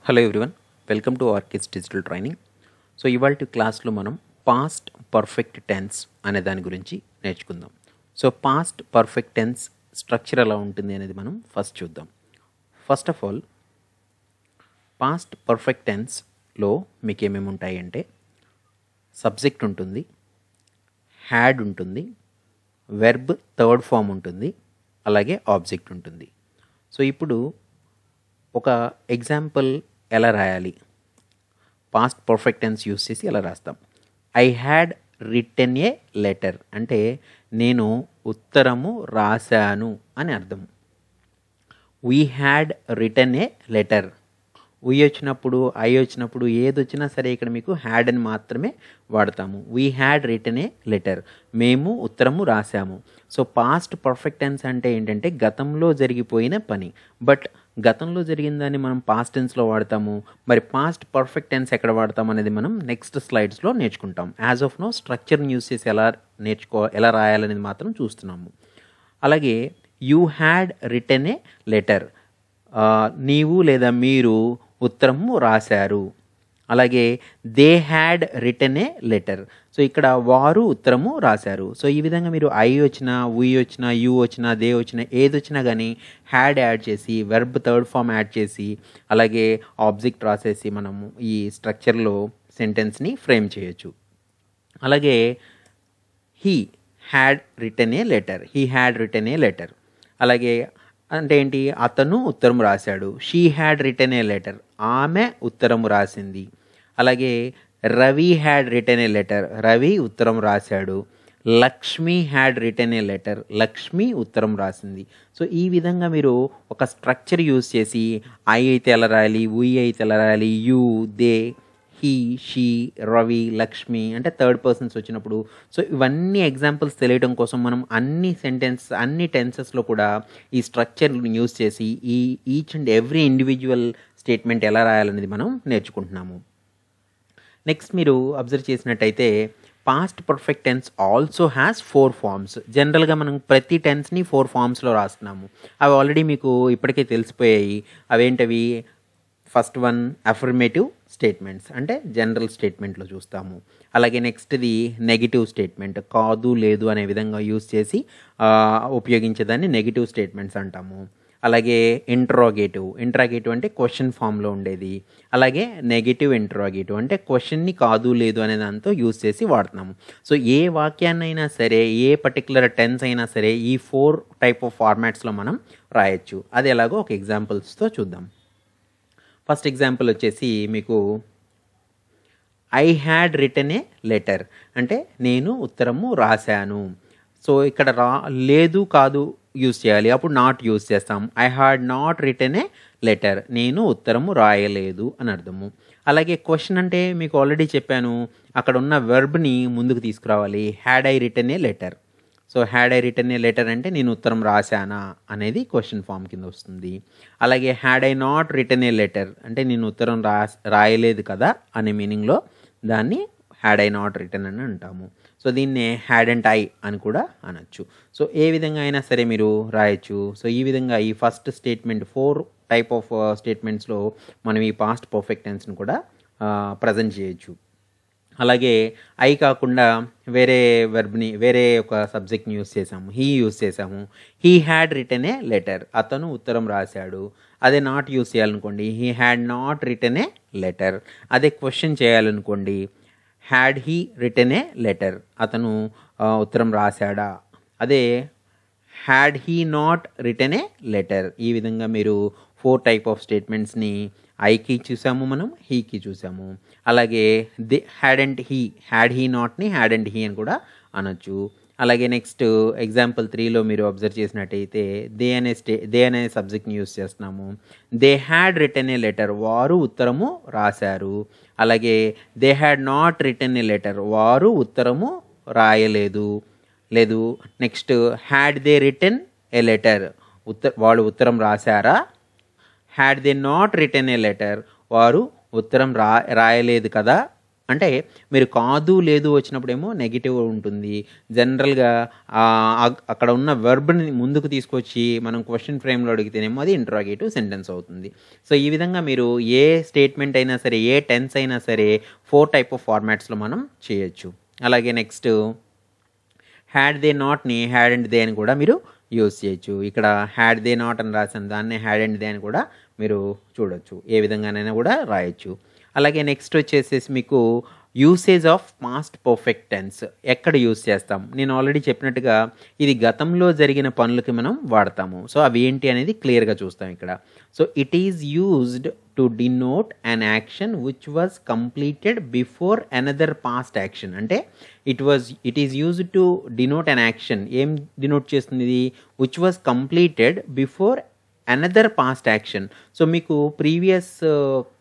Hello everyone, welcome to orchids digital training. So ఇవాళ క్లాస్లో మనం పాస్ట్ పర్ఫెక్ట్ టెన్స్ అనే దాని గురించి నేర్చుకుందాం. So past perfect tense structure ఎలా ఉంటుంది అనేది మనం ఫస్ట్ చూద్దాం. First of all, past perfect టెన్స్లో మీకు ఏమేమి ఉంటాయి అంటే సబ్జెక్ట్ ఉంటుంది, హ్యాడ్ ఉంటుంది, వెర్బ్ థర్డ్ ఫామ్ ఉంటుంది, అలాగే ఆబ్జెక్ట్ ఉంటుంది. సో ఇప్పుడు ఒక ఎగ్జాంపుల్ ఎలా రాయాలి, పాస్ట్ పర్ఫెక్ట్ టెన్స్ యూస్ చేసి ఎలా రాస్తాం. I had written a letter అంటే నేను ఉత్తరము రాశాను అని అర్థం. We had written a letter, we వచ్చినప్పుడు ఐ వచ్చినప్పుడు ఏది వచ్చినా సరే ఇక్కడ మీకు హ్యాడ్ అని మాత్రమే వాడతాము. We had written a letter, మేము ఉత్తరము రాశాము. సో పాస్ట్ పర్ఫెక్ట్ టెన్స్ అంటే ఏంటంటే గతంలో జరిగిపోయిన పని. బట్ గతంలో జరిగిన దాన్ని మనం పాస్ట్ టెన్స్లో వాడతాము. మరి పాస్ట్ పర్ఫెక్ట్ టెన్స్ ఎక్కడ వాడతాం అనేది మనం నెక్స్ట్ స్లైడ్స్లో నేర్చుకుంటాం. యాజ్ ఆఫ్ నో స్ట్రక్చర్ని యూస్ చేసి ఎలా రాయాలనేది మాత్రం చూస్తున్నాము. అలాగే you had written a letter, నీవు లేదా మీరు ఉత్తరము రాశారు. అలాగే they had written a letter, so ఇక్కడ వారు ఉత్తరము రాశారు. సో ఈ విధంగా మీరు ఐ వచ్చినా, వీ వచ్చినా, యూ వచ్చినా, దే వచ్చినా, ఏది వచ్చినా కానీ హ్యాడ్ యాడ్ చేసి, వెర్బ్ థర్డ్ ఫామ్ యాడ్ చేసి, అలాగే ఆబ్జెక్ట్ రాసేసి మనము ఈ స్ట్రక్చర్లో సెంటెన్స్ని ఫ్రేమ్ చేయొచ్చు. అలాగే he had written a letter, he had written a letter. అలాగే అంటే ఏంటి, అతను ఉత్తరం రాశాడు. She had written a letter, ఆమె ఉత్తరము రాసింది. అలాగే Ravi had written a letter, Ravi ఉత్తరం రాశాడు. Lakshmi had written a letter, Lakshmi ఉత్తరం రాసింది. సో ఈ విధంగా మీరు ఒక స్ట్రక్చర్ యూజ్ చేసి ఐ అయితే ఎలా రాయాలి, వీ అయితే ఎలా రాయాలి, you, they, he, she, Ravi, Lakshmi అంటే థర్డ్ పర్సన్స్ వచ్చినప్పుడు. సో ఇవన్నీ ఎగ్జాంపుల్స్ తెలియడం కోసం మనం అన్ని టెన్సెస్లో కూడా ఈ స్ట్రక్చర్ని యూజ్ చేసి each and every individual statement ఎలా రాయాలనేది మనం నేర్చుకుంటున్నాము. నెక్స్ట్ మీరు అబ్జర్వ్ చేసినట్టయితే past perfect tense also has 4 forms. జనరల్గా మనం ప్రతి టెన్స్ని 4 ఫార్మ్స్లో రాస్తున్నాము. అవి ఆల్రెడీ మీకు ఇప్పటికే తెలిసిపోయాయి. అవేంటవి, ఫస్ట్ వన్ అఫర్మేటివ్ స్టేట్మెంట్స్ అంటే జనరల్ స్టేట్మెంట్లో చూస్తాము. అలాగే నెక్స్ట్ది నెగిటివ్ స్టేట్మెంట్, కాదు లేదు అనే విధంగా యూజ్ చేసి ఉపయోగించేదాన్ని నెగిటివ్ స్టేట్మెంట్స్ అంటాము. అలాగే ఇంట్రాగేటివ్ అంటే క్వశ్చన్ ఫామ్లో ఉండేది. అలాగే నెగిటివ్ ఇంట్రాగేటివ్ అంటే క్వశ్చన్ని కాదు లేదు అనే దాంతో యూజ్ చేసి వాడుతున్నాము. సో ఏ వాక్యాన్నైనా సరే, ఏ పర్టికులర్ టెన్స్ అయినా సరే ఈ 4 టైప్ ఆఫ్ ఫార్మాట్స్లో మనం రాయొచ్చు. అది ఎలాగో ఒక ఎగ్జాంపుల్స్తో చూద్దాం. ఫస్ట్ ఎగ్జాంపుల్ వచ్చేసి మీకు I had written a letter అంటే నేను ఉత్తరము రాశాను. సో ఇక్కడ లేదు కాదు యూజ్ చేయాలి, అప్పుడు నాట్ యూజ్ చేస్తాం. I had not written a letter, నేను ఉత్తరము రాయలేదు అని అర్థము. అలాగే క్వశ్చన్ అంటే మీకు ఆల్రెడీ చెప్పాను, అక్కడ ఉన్న వెర్బ్ని ముందుకు తీసుకురావాలి. Had I written a letter, so had I written a letter అంటే నేను ఉత్తరం రాశానా అనేది క్వశ్చన్ ఫామ్ కింద వస్తుంది. అలాగే had I not written a letter అంటే నేను ఉత్తరం రాయలేదు కదా అనే మీనింగ్లో దాన్ని హ్యాడ్ ఐ నాట్ రిటెన్ అని అంటాము. సో దీన్నే హ్యాడ్ అండ్ ఐ అని కూడా అనొచ్చు. సో ఏ విధంగా అయినా సరే మీరు రాయొచ్చు. సో ఈ విధంగా ఈ ఫస్ట్ స్టేట్మెంట్ 4 టైప్ ఆఫ్ స్టేట్మెంట్స్లో మనం ఈ పాస్ట్ పర్ఫెక్ట్ టెన్స్ని కూడా ప్రజెంట్ చేయొచ్చు. అలాగే ఐ కాకుండా వేరే వెర్బ్ని, వేరే ఒక సబ్జెక్ట్ని యూస్ చేసాము, హీ యూస్ చేసాము. He had written a letter, అతను ఉత్తరం రాశాడు. అదే నాట్ యూస్ చేయాలనుకోండి, he had not written a letter. అదే క్వశ్చన్ చేయాలనుకోండి, had he written a letter, అతను ఉత్తరం రాశాడా. అదే had he not written a letter. ఈ విధంగా మీరు 4 టైప్ ఆఫ్ స్టేట్మెంట్స్ని ఐకి చూసాము, మనం హీకి చూసాము. అలాగే హ్యాడ్ హీ నాట్ని హ్యాడ్ అండ్ హీ అని కూడా అనొచ్చు. అలాగే నెక్స్ట్ ఎగ్జాంపుల్ 3లో మీరు అబ్జర్వ్ చేసినట్టయితే దే అనే సబ్జెక్ట్ని యూస్ చేస్తున్నాము. They had written a letter, వారు ఉత్తరము రాశారు. అలాగే they had not written a letter, వారు ఉత్తరము రాయలేదు. లేదు next had they written a letter, వాళ్ళు ఉత్తరం రాశారా. Had they not written a letter, వారు ఉత్తరం రాయలేదు కదా అంటే మీరు కాదు లేదు వచ్చినప్పుడేమో నెగిటివ్ ఉంటుంది. జనరల్‌గా అక్కడ ఉన్న వెర్బ్‌ని ముందుకు తీసుకొచ్చి మనం క్వెషన్ ఫ్రేమ్‌లో అడిగితేనేమో అది ఇంటరాగేటివ్ సెంటెన్స్ అవుతుంది. సో, ఈ విధంగా మీరు ఏ స్టేట్మెంట్ అయినా సరే, ఏ టెన్స్ అయినా సరే 4 టైప్ ఆఫ్ ఫార్మాట్స్‌లో మనం చేయొచ్చు. అలాగే నెక్స్ట్ హ్యాడ్ దే నాట్‌ని హ్యాడ్ అండ్ దే అని కూడా మీరు యూజ్ చేయొచ్చు. ఇక్కడ హ్యాడ్ దే నాట్ అని రాసాను. దాన్నే హ్యాడ్ అండ్ దే అని కూడా మీరు చూడొచ్చు. ఏ విధంగానైనా కూడా రాయొచ్చు. అలాగే నెక్స్ట్ వచ్చేసేసి మీకు usage of past perfect tense ఎక్కడ యూజ్ చేస్తాం? నేను ఆల్రెడీ చెప్పినట్టుగా ఇది గతంలో జరిగిన పనులకి మనం వాడతాము. సో, అవి ఏంటి అనేది క్లియర్‌గా చూస్తాం ఇక్కడ. So, it is used to denote an action which was completed before another past action. అంటే it is used to denote an action. ఏం డినోట్ చేస్తుంది ఇది? Which was completed before another past action. So, మీకు previous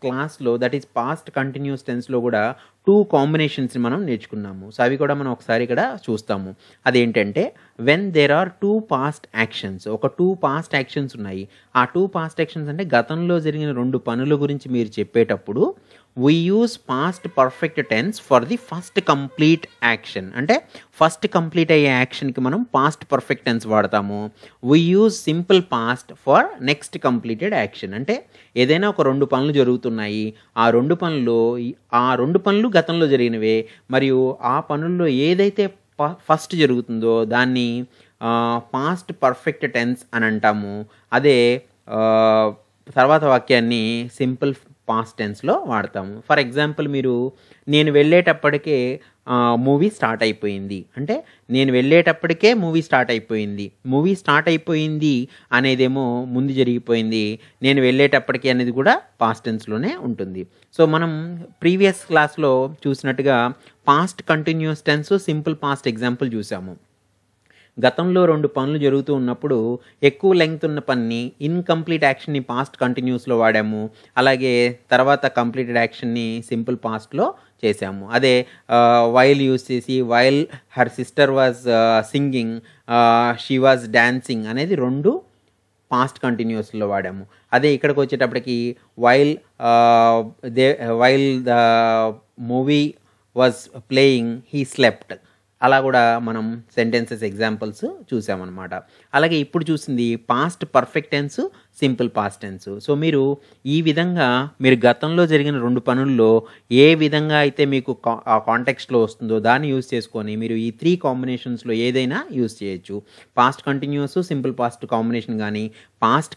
క్లాస్‌లో that is past continuous టెన్స్‌లో కూడా 2 కాంబినేషన్స్‌ని మనం నేర్చుకున్నాము. సో, అవి కూడా మనం ఒకసారి ఇక్కడ చూస్తాము. అదేంటంటే when there are 2 past actions. ఒక 2 పాస్ట్ యాక్షన్స్ ఉన్నాయి. ఆ 2 పాస్ట్ యాక్షన్స్ అంటే గతంలో జరిగిన 2 పనుల గురించి మీరు చెప్పేటప్పుడు we use past perfect tense for the first complete action. అంటే ఫస్ట్ కంప్లీట్ అయ్యే యాక్షన్కి మనం పాస్ట్ పర్ఫెక్ట్ టెన్స్ వాడతాము. we use simple past for next completed action. అంటే ఏదైనా ఒక 2 పనులు జరుగుతున్నాయి. ఆ 2 పనులు గతంలో జరిగినవే. మరియు ఆ పనుల్లో ఏదైతే ఫస్ట్ జరుగుతుందో దాన్ని పాస్ట్ పర్ఫెక్ట్ టెన్స్ అని అంటాము. అదే తర్వాత వాక్యాన్ని సింపుల్ పాస్ట్ టెన్స్‌లో వాడతాము. ఫర్ ఎగ్జాంపుల్ మీరు నేను వెళ్ళేటప్పటికే మూవీ స్టార్ట్ అయిపోయింది. అంటే నేను వెళ్ళేటప్పటికే మూవీ స్టార్ట్ అయిపోయింది. మూవీ స్టార్ట్ అయిపోయింది అనేదేమో ముందు జరిగిపోయింది. నేను వెళ్ళేటప్పటికి అనేది కూడా పాస్ట్ టెన్స్‌లోనే ఉంటుంది. సో, మనం ప్రీవియస్ క్లాస్‌లో చూసినట్టుగా past continuous tense, simple past example చూసాము. గతంలో 2 పనులు జరుగుతూ ఉన్నప్పుడు ఎక్కువ లెంగ్త్ ఉన్న పనిని ఇన్‌కంప్లీట్ యాక్షన్‌ని పాస్ట్ కంటిన్యూస్‌లో వాడాము. అలాగే తర్వాత కంప్లీటెడ్ యాక్షన్‌ని సింపుల్ పాస్ట్‌లో చేసాము. అదే వైల్ యూజ్ చేసి while her sister was singing she was dancing అనేది 2 పాస్ట్ కంటిన్యూస్‌లో వాడాము. అదే ఇక్కడికి వచ్చేటప్పటికి while the movie was playing he slept. అలా కూడా మనం సెంటెన్సెస్ ఎగ్జాంపుల్స్ చూసామన్నమాట. అలాగే ఇప్పుడు చూసింది past perfect tense, simple past tense. So, మీరు ఈ విధంగా మీరు గతంలో జరిగిన 2 పనుల్లో ఏ విధంగా అయితే మీకు ఆ కాంటెక్స్ట్‌లో వస్తుందో దాన్ని యూజ్ చేసుకొని మీరు ఈ 3 కాంబినేషన్స్‌లో ఏదైనా యూజ్ చేయొచ్చు. Past continuous, simple past combination కానీ, పాస్ట్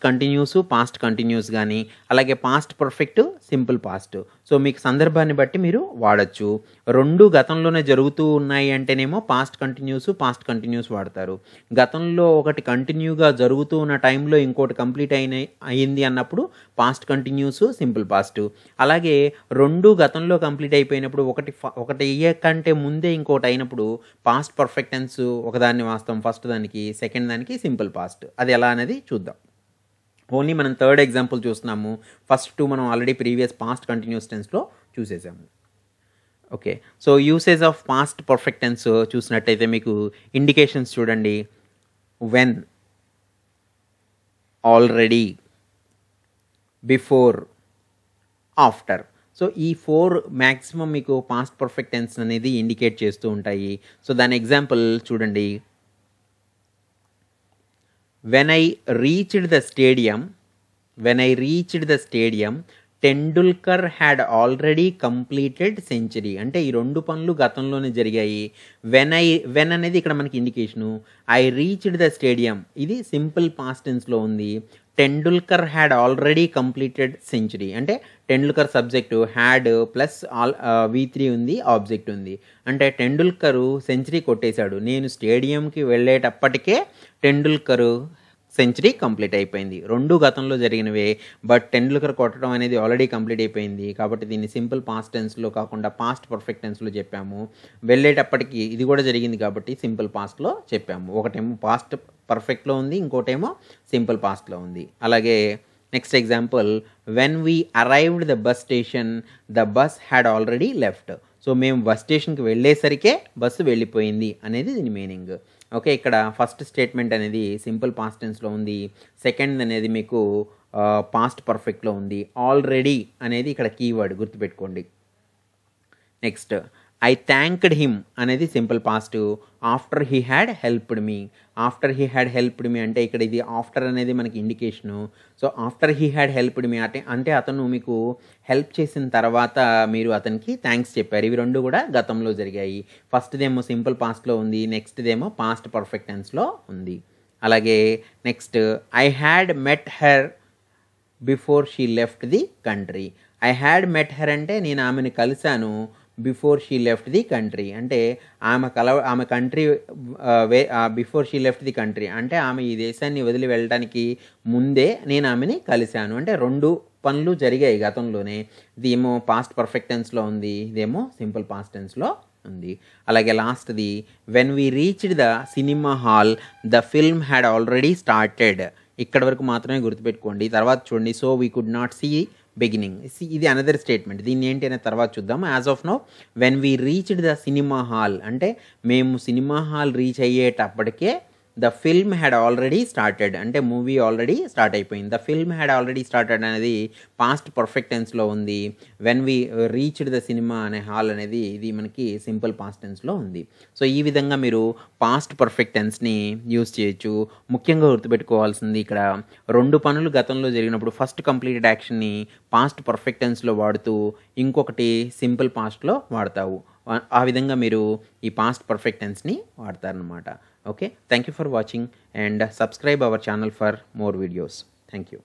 కంటిన్యూస్ కానీ, అలాగే past perfect, simple past. So, మీకు సందర్భాన్ని బట్టి మీరు వాడచ్చు. 2 గతంలోనే జరుగుతూ ఉన్నాయి అంటేనేమో పాస్ట్ కంటిన్యూస్ వాడతారు. గతంలో ఒకటి కంటిన్యూగా జరుగుతూ ఉన్న టైంలో ఇంకోటి కంప్లీట్ అయింది అన్నప్పుడు పాస్ట్ కంటిన్యూస్, సింపుల్ పాస్ట్. అలాగే 2 గతంలో కంప్లీట్ అయిపోయినప్పుడు ఒకటి అయ్యే కంటే ముందే ఇంకోటి అయినప్పుడు పాస్ట్ పర్ఫెక్ట్ టెన్స్ ఒకదాన్ని వాస్తాం ఫస్ట్ దానికి, సెకండ్ దానికి సింపుల్ పాస్ట్. అది ఎలా అనేది చూద్దాం. ఓన్లీ మనం థర్డ్ ఎగ్జాంపుల్ చూస్తున్నాము. ఫస్ట్ 2 మనం ఆల్రెడీ ప్రీవియస్ పాస్ట్ కంటిన్యూస్ టెన్స్‌లో చూసేసాము. Okay. So, usage of past perfect tense చూసినట్టయితే మీకు ఇండికేషన్స్ చూడండి. When, already, before, after. So, ఈ 4 మ్యాక్సిమం మీకు పాస్ట్ పర్ఫెక్ట్ టెన్స్ అనేది ఇండికేట్ చేస్తూ ఉంటాయి. సో, దాని ఎగ్జాంపుల్ చూడండి. When I reached the stadium Tendulkar had already completed century. అంటే ఈ 2 పనులు గతంలోనే జరిగాయి. వెన్ అనేది ఇక్కడ మనకి indication. I reached the stadium ఇది సింపుల్ పాస్ట్ టెన్స్‌లో ఉంది. Tendulkar had already completed century అంటే Tendulkar subject, had plus V3 ఉంది, ఆబ్జెక్ట్ ఉంది. అంటే టెండూల్కరు సెంచరీ కొట్టేశాడు. నేను స్టేడియంకి వెళ్ళేటప్పటికే టెండూల్కరు సెంచరీ కంప్లీట్ అయిపోయింది. 2 గతంలో జరిగినవే. బట్ టెండూల్కర్ కొట్టడం అనేది ఆల్రెడీ కంప్లీట్ అయిపోయింది. కాబట్టి దీన్ని సింపుల్ పాస్ట్ టెన్స్‌లో కాకుండా పాస్ట్ పర్ఫెక్ట్ టెన్స్‌లో చెప్పాము. వెళ్ళేటప్పటికి ఇది కూడా జరిగింది కాబట్టి సింపుల్ పాస్ట్‌లో చెప్పాము. ఒకటేమో పాస్ట్ పర్ఫెక్ట్‌లో ఉంది, ఇంకోటేమో సింపుల్ పాస్ట్‌లో ఉంది. అలాగే next example, when we arrived the bus station the bus had already left. So, మేము బస్ స్టేషన్కి వెళ్ళేసరికే బస్సు వెళ్ళిపోయింది అనేది దీని మీనింగ్. ఓకే. ఇక్కడ ఫస్ట్ స్టేట్మెంట్ అనేది సింపుల్ పాస్ట్ టెన్స్‌లో ఉంది. సెకండ్ అనేది మీకు పాస్ట్ పర్ఫెక్ట్‌లో ఉంది. ఆల్రెడీ అనేది ఇక్కడ కీవర్డ్ గుర్తుపెట్టుకోండి. నెక్స్ట్ ఐ థ్యాంక్డ్ హిమ్ అనేది simple past. After he had helped me. After he had helped me అంటే ఇక్కడ ఇది ఆఫ్టర్ అనేది మనకి indication. So after he had helped me అంటే అతను మీకు హెల్ప్ చేసిన తర్వాత మీరు అతనికి థ్యాంక్స్ చెప్పారు. ఇవి రెండు కూడా గతంలో జరిగాయి. ఫస్ట్దేమో సింపుల్ పాస్ట్లో ఉంది, నెక్స్ట్దేమో పాస్ట్ పర్ఫెక్ట్ టెన్స్లో ఉంది. అలాగే next I had met her before she left the country. I had met her అంటే నేను ఆమెను కలిశాను before she left the country అంటే ఆమె country before she left the country అంటే ఆమె ఈ దేశాన్ని వదిలి వెళ్ళడానికి ముందే నేను ఆమెని కలిశాను. అంటే రెండు పనులు జరిగాయి గతంలోనే. ఇదేమో పాస్ట్ పర్ఫెక్ట్ టెన్స్లో ఉంది, ఇదేమో సింపుల్ పాస్ట్ టెన్స్లో ఉంది. అలాగే లాస్ట్ది when we reached the cinema hall the film had already started. ఇక్కడ వరకు మాత్రమే గుర్తుపెట్టుకోండి. తర్వాత చూడండి so we could not see beginning. ఇది అనదర్ స్టేట్మెంట్. దీన్ని ఏంటి అనేది తర్వాత చూద్దాం. As of now when we reached the cinema hall అంటే మేము సినిమా హాల్ రీచ్ అయ్యేటప్పటికే the film had already started అంటే మూవీ ఆల్రెడీ స్టార్ట్ అయిపోయింది. The film had already started అనేది పాస్ట్ పర్ఫెక్ట్ టెన్స్లో ఉంది. When we reached the cinema అనే hall అనేది ఇది మనకి సింపుల్ పాస్ట్ టెన్స్లో ఉంది. సో ఈ విధంగా మీరు పాస్ట్ పర్ఫెక్ట్ టెన్స్ని యూస్ చేయొచ్చు. ముఖ్యంగా గుర్తుపెట్టుకోవాల్సింది ఇక్కడ రెండు పనులు గతంలో జరిగినప్పుడు ఫస్ట్ కంప్లీటెడ్ యాక్షన్ని పాస్ట్ పర్ఫెక్ట్ టెన్స్లో వాడుతూ ఇంకొకటి సింపుల్ పాస్ట్లో వాడతావు. ఆ విధంగా మీరు ఈ పాస్ట్ పర్ఫెక్ట్ టెన్స్ని వాడతారనమాట. Okay, thank you for watching and subscribe our channel for more videos. Thank you.